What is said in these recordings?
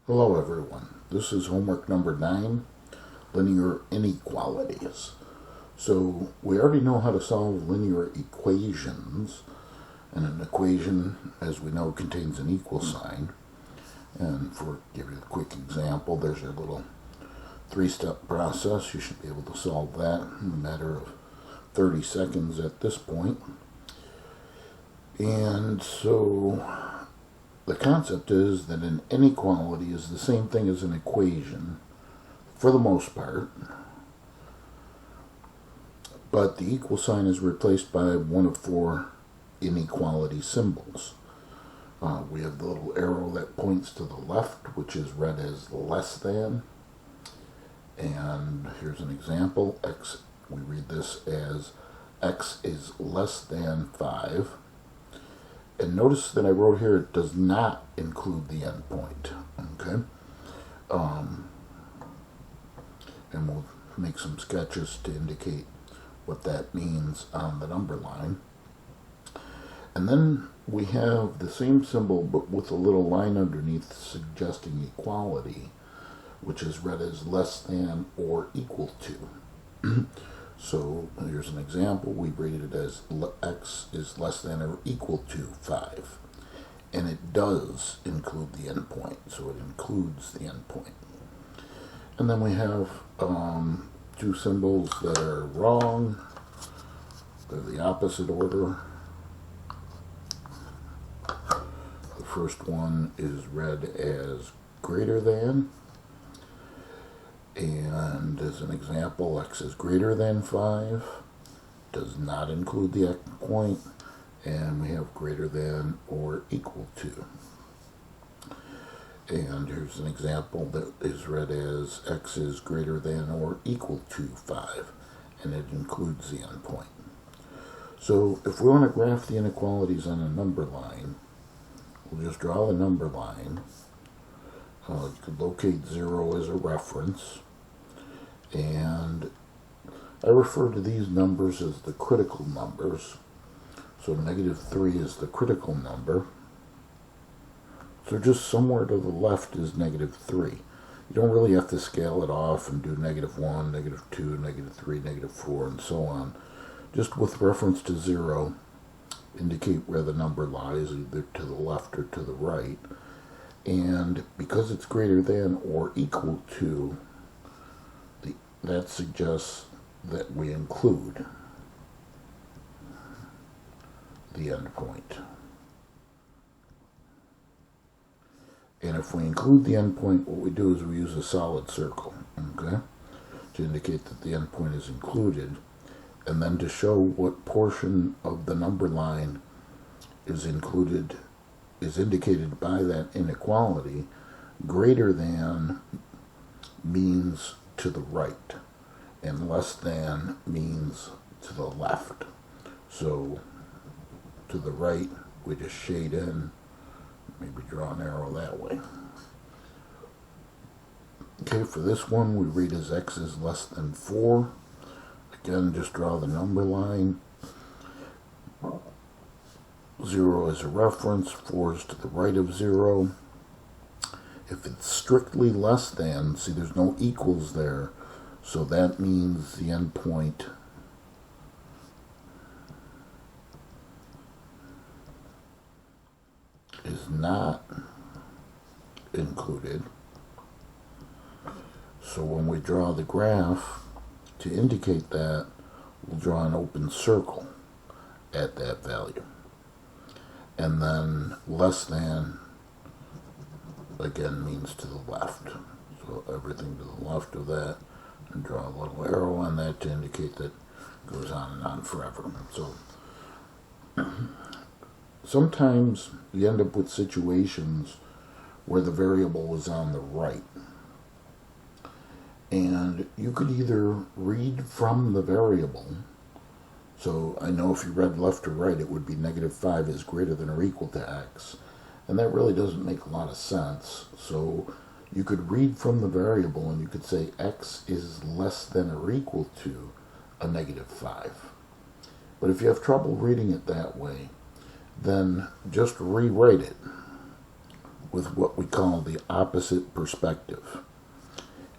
Hello everyone, this is homework number 9, linear inequalities. So we already know how to solve linear equations, and an equation, as we know, contains an equal sign. And for give you a quick example, there's a little 3-step process. You should be able to solve that in a matter of 30 seconds at this point. And so the concept is that an inequality is the same thing as an equation, for the most part, but the equal sign is replaced by one of 4 inequality symbols. We have the little arrow that points to the left, which is read as less than, and here's an example. We read this as x is less than 5. And notice that I wrote here it does not include the endpoint. Okay? And we'll make some sketches to indicate what that means on the number line. And then we have the same symbol but with a little line underneath suggesting equality, which is read as less than or equal to. So here's an example. We read it as x is less than or equal to 5. And it does include the endpoint, so it includes the endpoint. And then we have 2 symbols that are wrong. They're the opposite order. The first one is read as greater than. And as an example, x is greater than 5, does not include the endpoint, and we have greater than or equal to. And here's an example that is read as x is greater than or equal to 5, and it includes the endpoint. So if we want to graph the inequalities on a number line, we'll just draw the number line. You could locate 0 as a reference, and I refer to these numbers as the critical numbers. So -3 is the critical number. So just somewhere to the left is -3. You don't really have to scale it off and do -1, -2, -3, -4, and so on. Just with reference to 0, indicate where the number lies, either to the left or to the right. And because it's greater than or equal to, that suggests that we include the endpoint. And if we include the endpoint, what we do is we use a solid circle, okay, to indicate that the endpoint is included, and then to show what portion of the number line is included, is indicated by that inequality. Greater than means to the right, and less than means to the left. So to the right, we just shade in, maybe draw an arrow that way. Okay, for this one, we read as x is less than 4. Again, just draw the number line. 0 is a reference, 4 is to the right of 0. If it's strictly less than, see there's no equals there, so that means the endpoint is not included. So when we draw the graph, to indicate that, we'll draw an open circle at that value. And then less than, again, means to the left. So everything to the left of that, and draw a little arrow on that to indicate that it goes on and on forever. So sometimes you end up with situations where the variable is on the right. And you could either read from the variable. So I know if you read left to right, it would be -5 is greater than or equal to x. And that really doesn't make a lot of sense. So you could read from the variable and you could say x is less than or equal to a -5. But if you have trouble reading it that way, then just rewrite it with what we call the opposite perspective.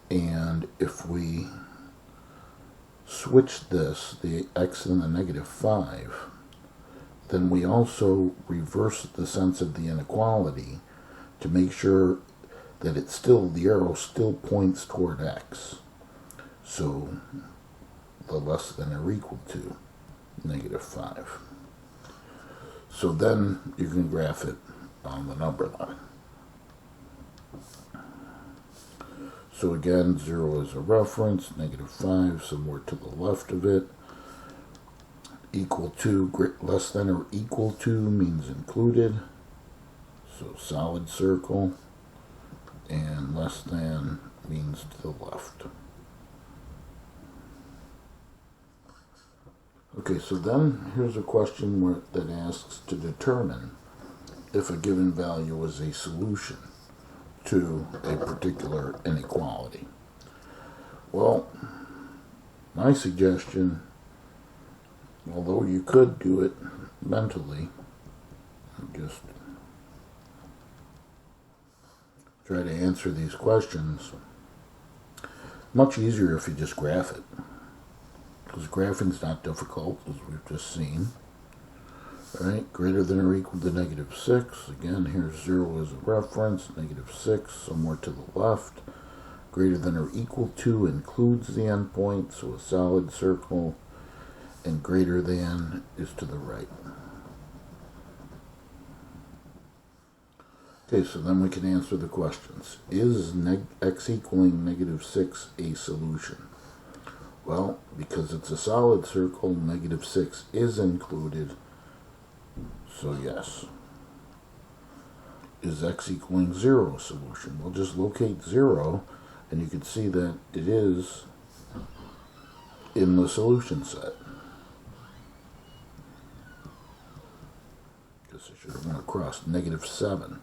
And if we switch this, the x and the negative 5, then we also reverse the sense of the inequality to make sure that it's still, the arrow still points toward x. So the less than or equal to negative 5. So then you can graph it on the number line. So again, 0 is a reference, negative 5 somewhere to the left of it. Equal to, less than or equal to means included. So solid circle. And less than means to the left. Okay, so then here's a question that asks to determine if a given value is a solution to a particular inequality. Well, my suggestion, although you could do it mentally, just try to answer these questions, much easier if you just graph it. Because graphing's not difficult, as we've just seen. Right, greater than or equal to negative 6. Again, here's 0 as a reference, negative 6 somewhere to the left. Greater than or equal to includes the endpoint, so a solid circle. And greater than is to the right. Okay, so then we can answer the questions. Is x equaling negative 6 a solution? Well, because it's a solid circle, negative 6 is included, so yes. Is x equaling 0 a solution? We'll just locate 0, and you can see that it is in the solution set. Guess I should have went across negative 7.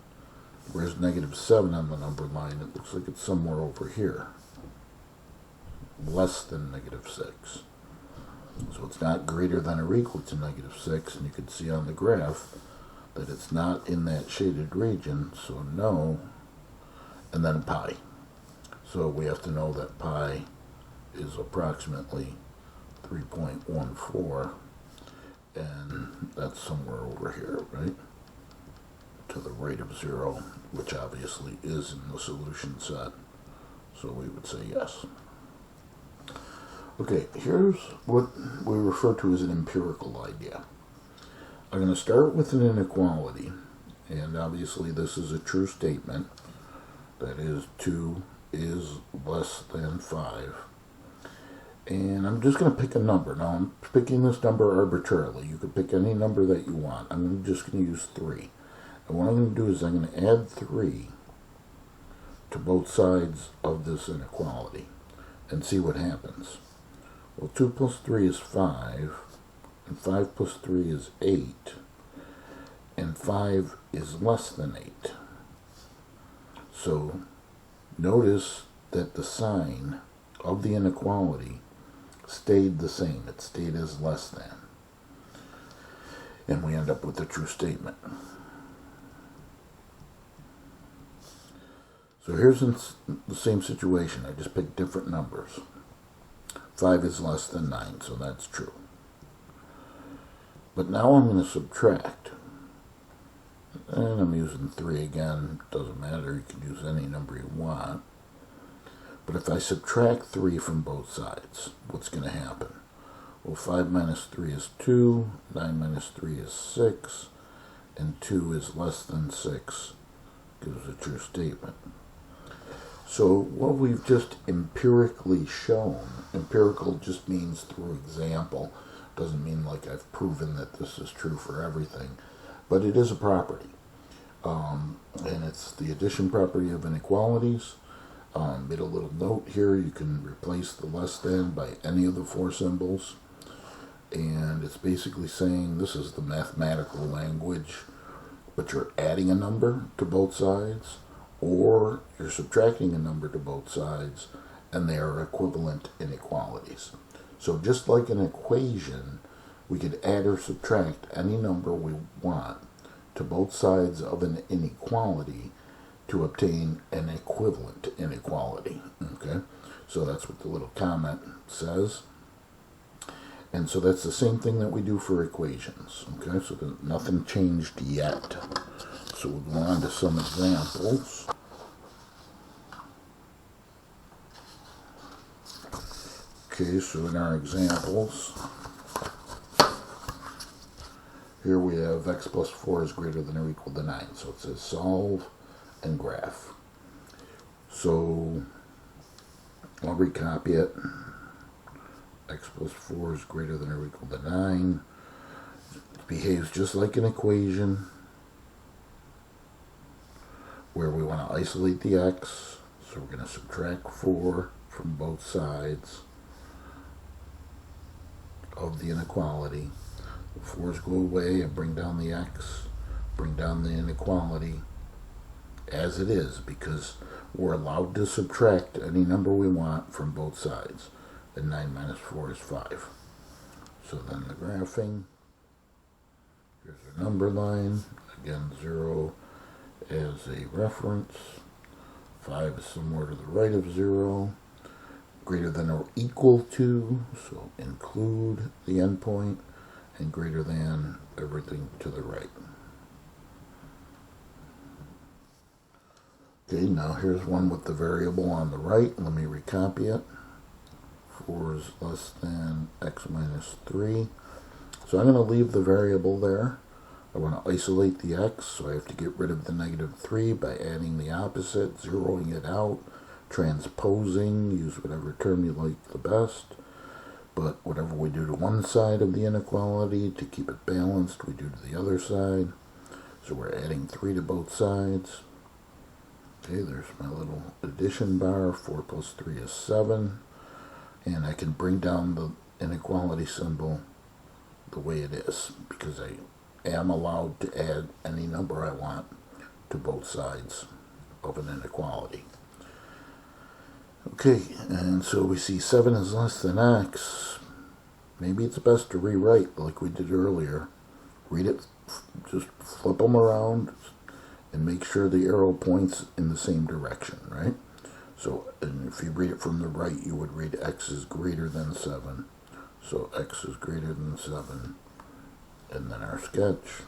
Where's negative 7 on the number line? It looks like it's somewhere over here. Less than negative 6. So it's not greater than or equal to negative 6, and you can see on the graph that it's not in that shaded region, so no, and then pi. So we have to know that pi is approximately 3.14, and that's somewhere over here, right? To the right of 0, which obviously is in the solution set, so we would say yes. Okay, here's what we refer to as an empirical idea. I'm going to start with an inequality, and obviously this is a true statement. That is, 2 is less than 5. And I'm just going to pick a number. Now, I'm picking this number arbitrarily. You could pick any number that you want. I'm just going to use 3. And what I'm going to do is I'm going to add 3 to both sides of this inequality and see what happens. Well, 2 plus 3 is 5, and 5 plus 3 is 8, and 5 is less than 8. So notice that the sign of the inequality stayed the same. It stayed as less than. And we end up with a true statement. So here's the same situation. I just picked different numbers. 5 is less than 9, so that's true. But now I'm going to subtract. And I'm using 3 again. Doesn't matter. You can use any number you want. But if I subtract 3 from both sides, what's going to happen? Well, 5 minus 3 is 2. 9 minus 3 is 6. And 2 is less than 6. Gives a true statement. So what we've just empirically shown, empirical just means through example, doesn't mean like I've proven that this is true for everything, but it is a property. And it's the addition property of inequalities. Made a little note here, you can replace the less than by any of the 4 symbols. And it's basically saying this is the mathematical language, but you're adding a number to both sides, or you're subtracting a number to both sides, and they are equivalent inequalities. So just like an equation, we could add or subtract any number we want to both sides of an inequality, to obtain an equivalent inequality. Okay, so that's what the little comment says. And so that's the same thing that we do for equations. Okay, so nothing changed yet. So we'll go on to some examples. Okay, so in our examples, here we have x plus 4 is greater than or equal to 9. So it says solve and graph. So I'll recopy it. X plus 4 is greater than or equal to 9. It behaves just like an equation where we want to isolate the x. So we're going to subtract 4 from both sides of the inequality. The 4's go away and bring down the x, bring down the inequality as it is, because we're allowed to subtract any number we want from both sides. And 9 minus 4 is 5. So then the graphing, here's our number line, again 0 as a reference, 5 is somewhere to the right of 0, greater than or equal to, so include the endpoint, and greater than everything to the right. Okay, now here's one with the variable on the right. Let me recopy it. 4 is less than x minus 3. So I'm going to leave the variable there. I want to isolate the x, so I have to get rid of the negative 3 by adding the opposite, zeroing it out, transposing, use whatever term you like the best. But whatever we do to one side of the inequality to keep it balanced, we do to the other side. So we're adding 3 to both sides. Okay, there's my little addition bar. 4 plus 3 is 7. And I can bring down the inequality symbol the way it is, because I am allowed to add any number I want to both sides of an inequality. Okay, and so we see 7 is less than x. Maybe it's best to rewrite like we did earlier. Read it, just flip them around and make sure the arrow points in the same direction, right? So, and if you read it from the right, you would read x is greater than 7. So x is greater than 7. And then our sketch.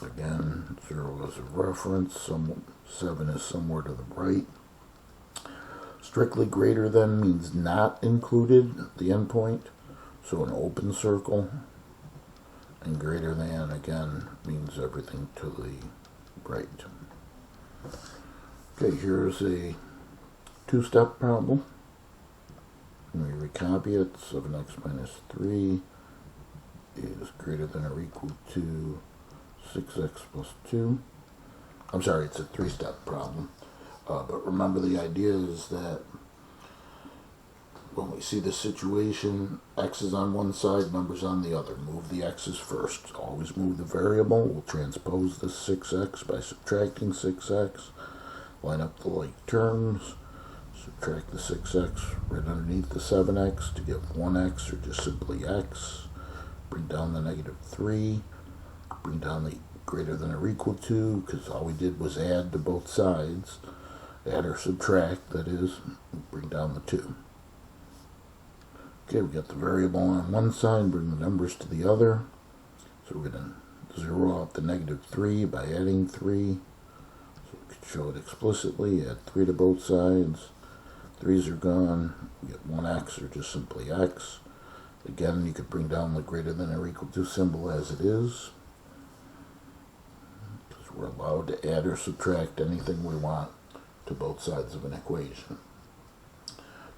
Again, 0 is a reference. 7 is somewhere to the right. Strictly greater than means not included, the endpoint. So an open circle. And greater than, again, means everything to the right. Okay, here's a two-step problem. Let me recopy it. 7x minus 3 is greater than or equal to 6x plus 2. I'm sorry, it's a three-step problem. But remember, the idea is that when we see this situation, x is on one side, numbers on the other. Move the x's first. Always move the variable. We'll transpose the 6x by subtracting 6x. Line up the like terms. Subtract the 6x right underneath the 7x to get 1x, or just simply x. Bring down the negative 3. Bring down the greater than or equal to, because all we did was add to both sides. Add or subtract, that is. Bring down the 2. Okay, we got the variable on one side, bring the numbers to the other. So we're going to zero out the negative 3 by adding 3. So we can show it explicitly. Add 3 to both sides. 3's are gone. We get 1x, or just simply x. Again, you could bring down the greater than or equal to symbol as it is, because we're allowed to add or subtract anything we want to both sides of an equation.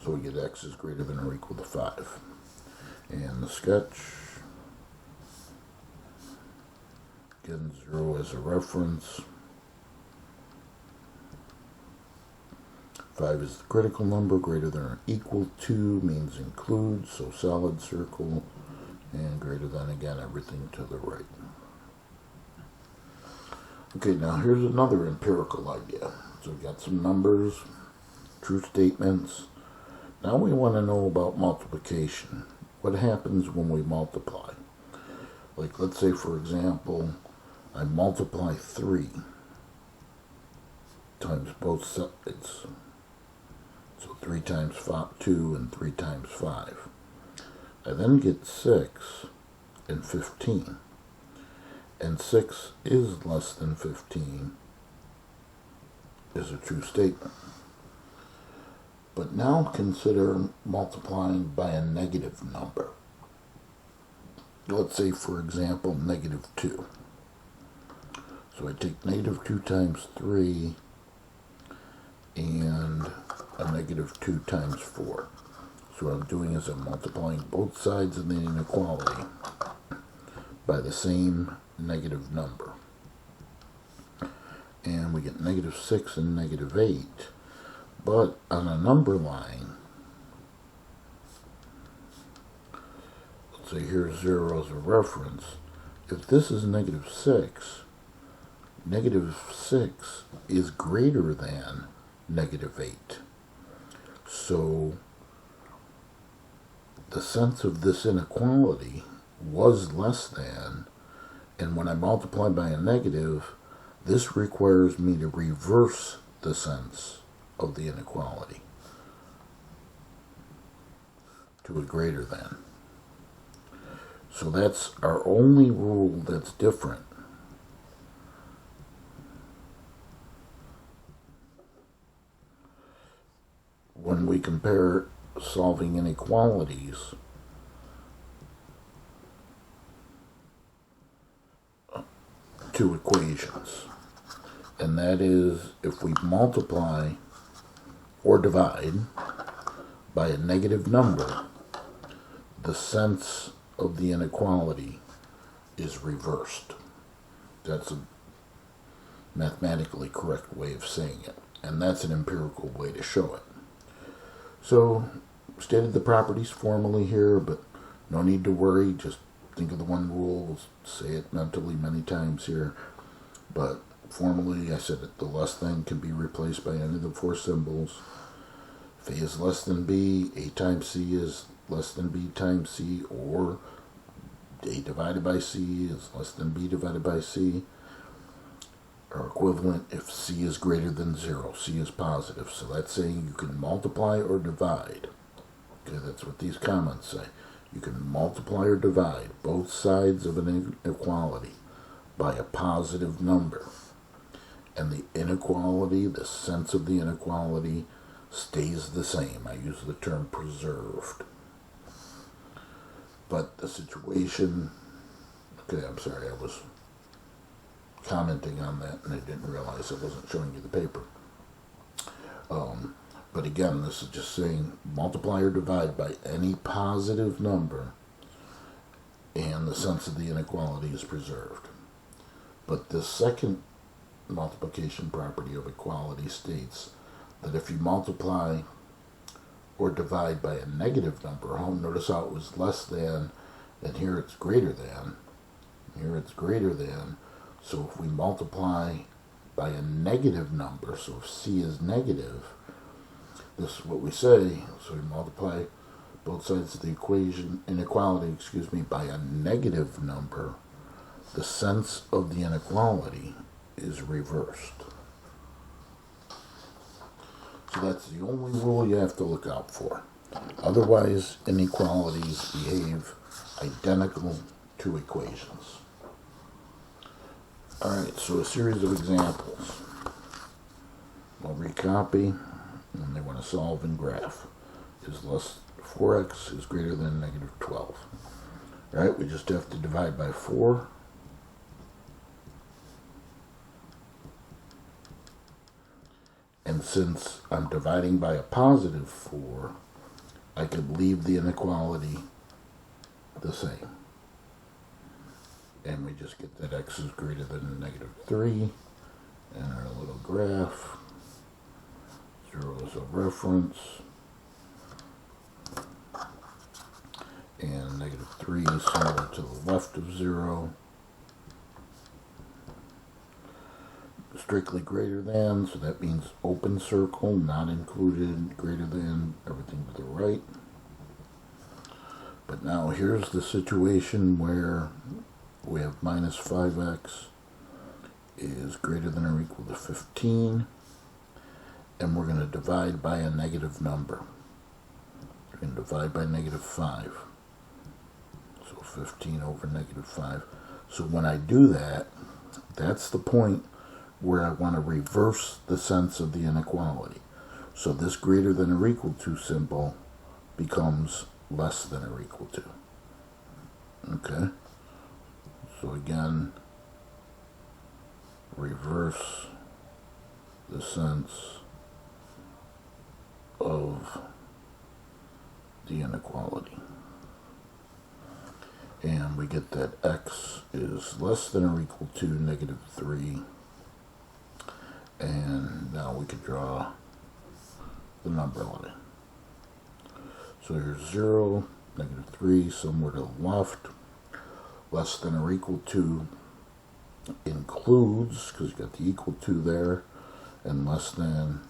So we get x is greater than or equal to 5. And the sketch, again, 0 as a reference. 5 is the critical number. Greater than or equal to means include, so solid circle. And greater than, again, everything to the right. Okay, now here's another empirical idea. So we got some numbers, true statements. Now we want to know about multiplication. What happens when we multiply? Like, let's say, for example, I multiply 3 times both sides. So 3 times 2 and 3 times 5. I then get 6 and 15. And 6 is less than 15 is a true statement. But now consider multiplying by a negative number. Let's say, for example, negative 2. So I take negative 2 times 3 and a negative 2 times 4. So what I'm doing is I'm multiplying both sides of the inequality by the same negative number. And we get negative 6 and negative 8. But on a number line, let's say here's 0 as a reference. If this is negative 6, negative 6 is greater than negative 8. So the sense of this inequality was less than, and when I multiply by a negative, this requires me to reverse the sense of the inequality to a greater than. So that's our only rule that's different. When we compare solving inequalities to equations, and that is if we multiply or divide by a negative number, the sense of the inequality is reversed. That's a mathematically correct way of saying it, and that's an empirical way to show it. So, stated the properties formally here, but no need to worry, just think of the one rule. We'll say it mentally many times here, but formally I said that the less than can be replaced by any of the 4 symbols. If A is less than B, A times C is less than B times C, or A divided by C is less than B divided by C, are equivalent if C is greater than 0. C is positive. So that's saying you can multiply or divide. Okay, that's what these comments say. You can multiply or divide both sides of an inequality by a positive number. And the inequality, the sense of the inequality, stays the same. I use the term preserved. But the situation, okay, I'm sorry, I was commenting on that and I didn't realize I wasn't showing you the paper. But again, this is just saying multiply or divide by any positive number and the sense of the inequality is preserved. But the second multiplication property of equality states that if you multiply or divide by a negative number, notice how it was less than, and here it's greater than, here it's greater than. So if we multiply by a negative number, so if C is negative, this is what we say. So we multiply both sides of the inequality, by a negative number, the sense of the inequality is reversed. So that's the only rule you have to look out for. Otherwise, inequalities behave identical to equations. Alright, so a series of examples. I'll recopy, and they want to solve and graph. 4x is greater than negative 12. Alright, we just have to divide by 4. And since I'm dividing by a positive 4, I could leave the inequality the same. And we just get that x is greater than negative 3. And our little graph, 0 is a reference. And negative 3 is similar to the left of 0. Strictly greater than, so that means open circle, not included, greater than, everything to the right. But now here's the situation where we have minus 5x is greater than or equal to 15. and we're going to divide by a negative number. We're going to divide by negative 5. So 15 over negative 5. So when I do that, that's the point where I want to reverse the sense of the inequality. So this greater than or equal to symbol becomes less than or equal to. Okay? So again, reverse the sense of the inequality. And we get that x is less than or equal to negative 3. And now we can draw the number line. So here's 0, negative 3, somewhere to the left. Less than or equal to includes, because you got the equal to there, and less than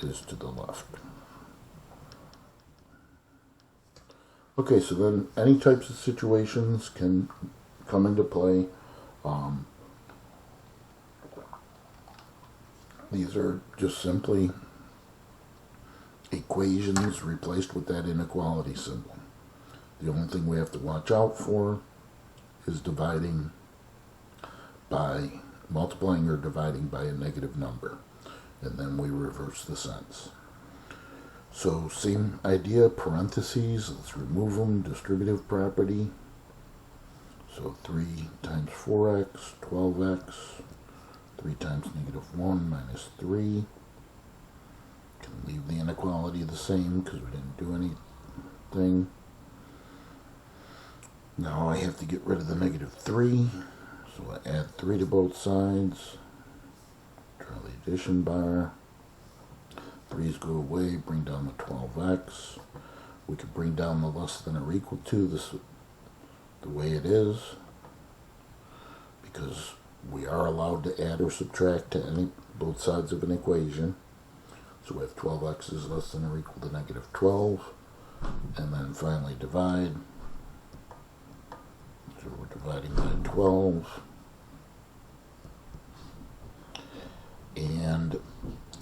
is to the left. Okay, so then any types of situations can come into play. These are just simply equations replaced with that inequality symbol. The only thing we have to watch out for is multiplying or dividing by a negative number. And then we reverse the sense. So same idea, parentheses, let's remove them, distributive property. So 3 times 4x, 12x, 3 times negative 1 minus 3. Can leave the inequality the same because we didn't do anything. Now I have to get rid of the negative 3, so I add 3 to both sides. Draw the addition bar. 3's go away, bring down the 12x. We can bring down the less than or equal to this the way it is, because we are allowed to add or subtract to both sides of an equation. So we have 12x is less than or equal to negative 12, and then finally divide. So we're dividing by 12. And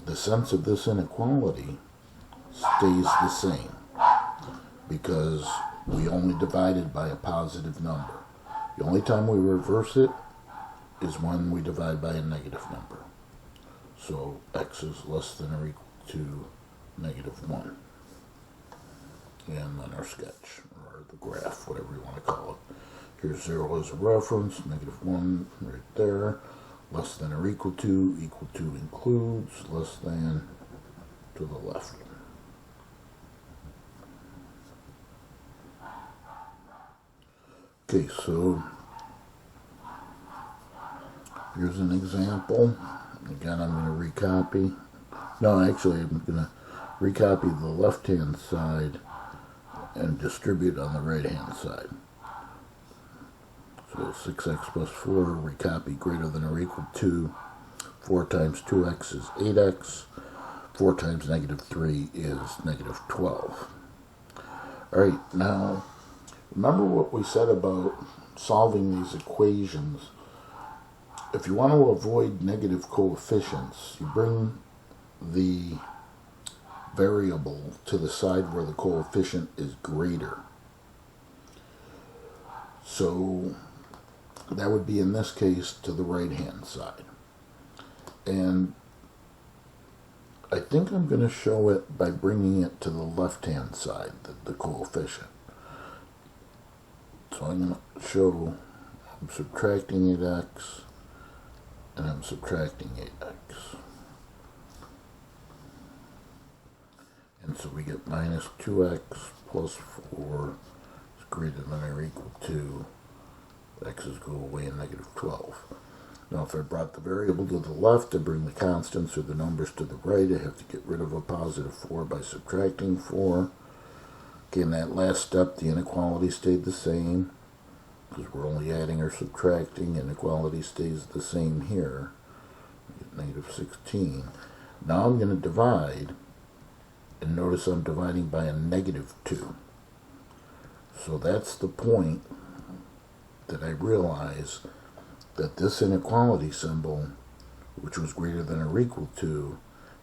the sense of this inequality stays the same because we only divided by a positive number. The only time we reverse it is when we divide by a negative number. So x is less than or equal to negative 1. And then our sketch, or the graph, whatever you want to call it. Here's 0 as a reference, negative 1 right there. Less than or equal to includes, less than to the left. Okay, so here's an example. Again, I'm going to recopy. No, actually, I'm going to recopy the left-hand side and distribute on the right-hand side. So 6x plus 4, recopy greater than or equal to 4 times 2x is 8x. 4 times negative 3 is negative 12. Alright, now remember what we said about solving these equations. If you want to avoid negative coefficients, you bring the variable to the side where the coefficient is greater. So that would be, in this case, to the right-hand side. And I think I'm going to show it by bringing it to the left-hand side, the coefficient. So I'm going to show I'm subtracting 8x, and I'm subtracting 8x. And so we get minus 2x plus 4 is greater than or equal to x's go away in negative 12. Now if I brought the variable to the left to bring the constants or the numbers to the right, I have to get rid of a positive 4 by subtracting 4. Okay, in that last step, the inequality stayed the same because we're only adding or subtracting. Inequality stays the same here. We get negative 16. Now I'm going to divide, and notice I'm dividing by a negative 2. So that's the point that I realize that this inequality symbol which was greater than or equal to,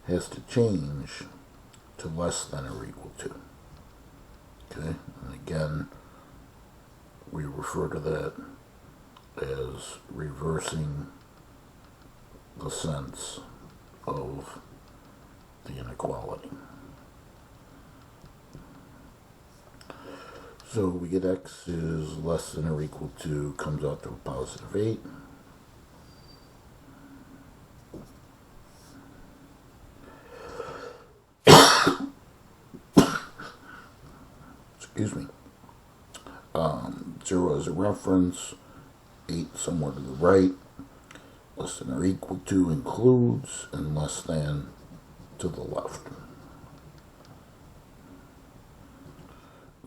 has to change to less than or equal to. Okay, and again, we refer to that as reversing the sense of the inequality. So we get x is less than or equal to, comes out to a positive 8. Excuse me. 0 as a reference, 8 somewhere to the right, less than or equal to includes, and less than to the left.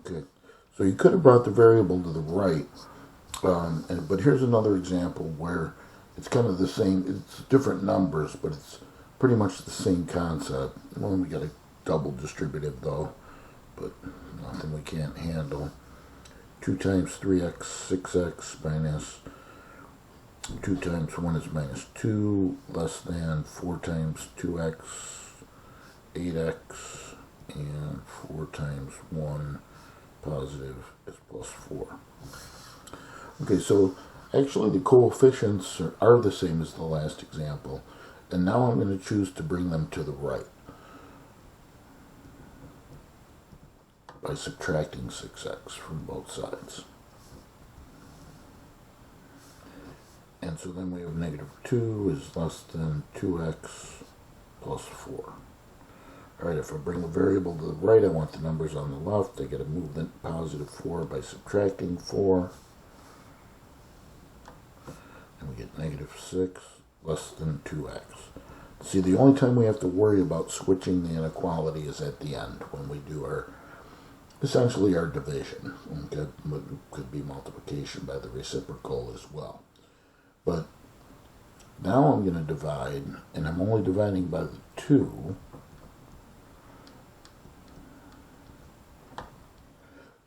Okay, so you could have brought the variable to the right, but here's another example where it's kind of the same, it's different numbers, but it's pretty much the same concept. Well, we got a double distributive though, but nothing we can't handle. 2 times 3x, 6x minus 2 times 1 is minus 2, less than 4 times 2x, 8x, and 4 times 1 positive is plus 4. Okay, so actually the coefficients are the same as the last example, and now I'm going to choose to bring them to the right by subtracting 6x from both sides. And so then we have negative 2 is less than 2x plus 4. Alright, if I bring the variable to the right, I want the numbers on the left. I get to move the positive 4 by subtracting 4. And we get negative 6 less than 2x. See, the only time we have to worry about switching the inequality is at the end, when we do essentially our division. Okay? It could be multiplication by the reciprocal as well. But now I'm going to divide, and I'm only dividing by the 2.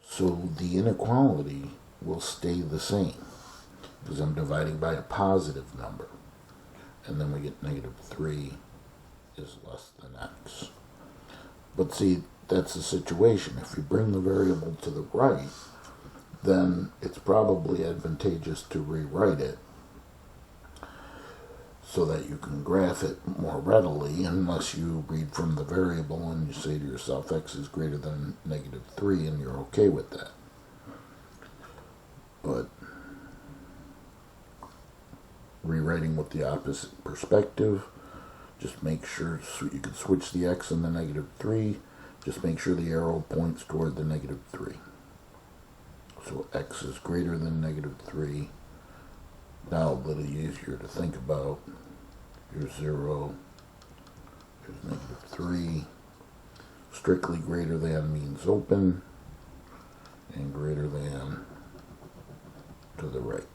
So the inequality will stay the same, because I'm dividing by a positive number. And then we get negative 3 is less than x. But see, that's the situation. If you bring the variable to the right, then it's probably advantageous to rewrite it so that you can graph it more readily, unless you read from the variable and you say to yourself x is greater than negative 3 and you're okay with that. But rewriting with the opposite perspective, just make sure you can switch the x and the negative 3, just make sure the arrow points toward the negative 3. So x is greater than negative 3. Now a little easier to think about. Here's 0. Here's negative 3. Strictly greater than means open, and greater than to the right.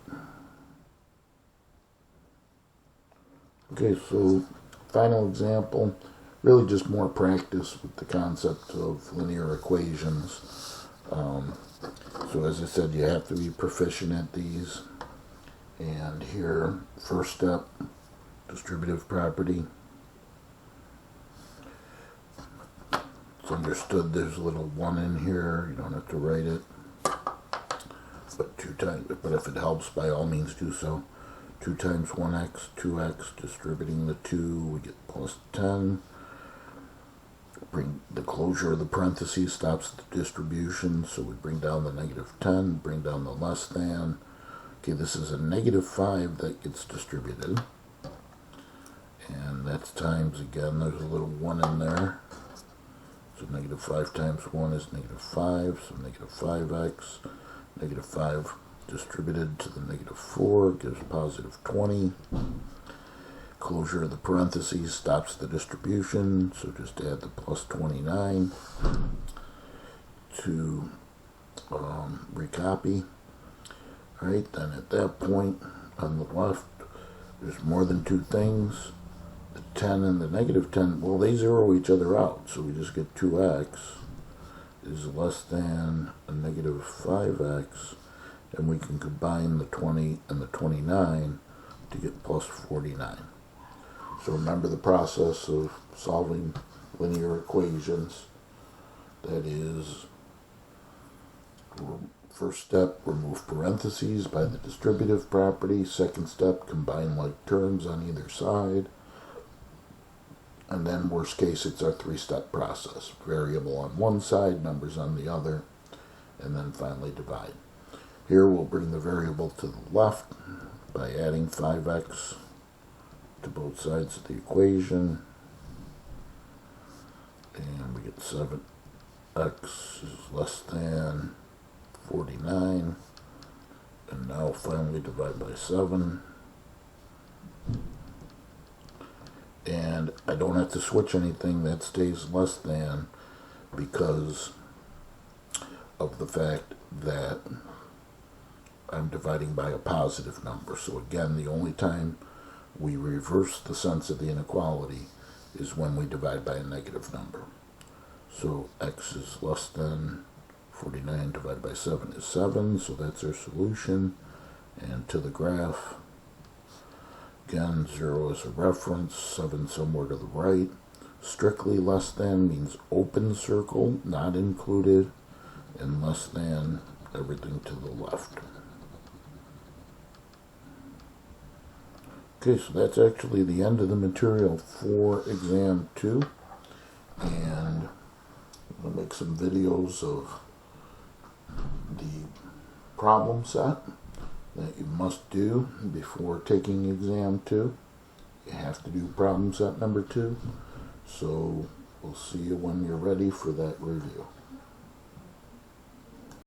Okay, so final example, really just more practice with the concept of linear equations. So as I said, you have to be proficient at these. And here, first step, distributive property. It's understood there's a little 1 in here. You don't have to write it. But if it helps, by all means do so. 2 times 1x, 2x, distributing the 2, we get plus 10. Bring the closure of the parentheses stops the distribution, so we bring down the negative 10, bring down the less than. Okay, this is a negative 5 that gets distributed. And that's times, again, there's a little 1 in there. So negative 5 times 1 is negative 5, so negative 5x. Negative 5 distributed to the negative 4 gives positive 20. Closure of the parentheses stops the distribution, so just add the plus 29 to recopy. Alright, then at that point on the left, there's more than 2 things. The 10 and the negative 10, well, they zero each other out, so we just get 2x is less than a negative 5x, and we can combine the 20 and the 29 to get plus 49. So remember the process of solving linear equations. That is, first step, remove parentheses by the distributive property. Second step, combine like terms on either side. And then worst case, it's our three-step process. Variable on one side, numbers on the other, and then finally divide. Here we'll bring the variable to the left by adding 5x to both sides of the equation. And we get 7x is less than 49. And now finally divide by 7. And I don't have to switch anything, that stays less than, because of the fact that I'm dividing by a positive number. So again, the only time we reverse the sense of the inequality is when we divide by a negative number. So x is less than 49 divided by 7 is 7, so that's our solution. And to the graph, again, 0 is a reference, 7 somewhere to the right. Strictly less than means open circle, not included, and less than everything to the left. Okay, so that's actually the end of the material for exam 2. And I'm going to make some videos of the problem set that you must do before taking exam 2. You have to do problem set number 2. So we'll see you when you're ready for that review.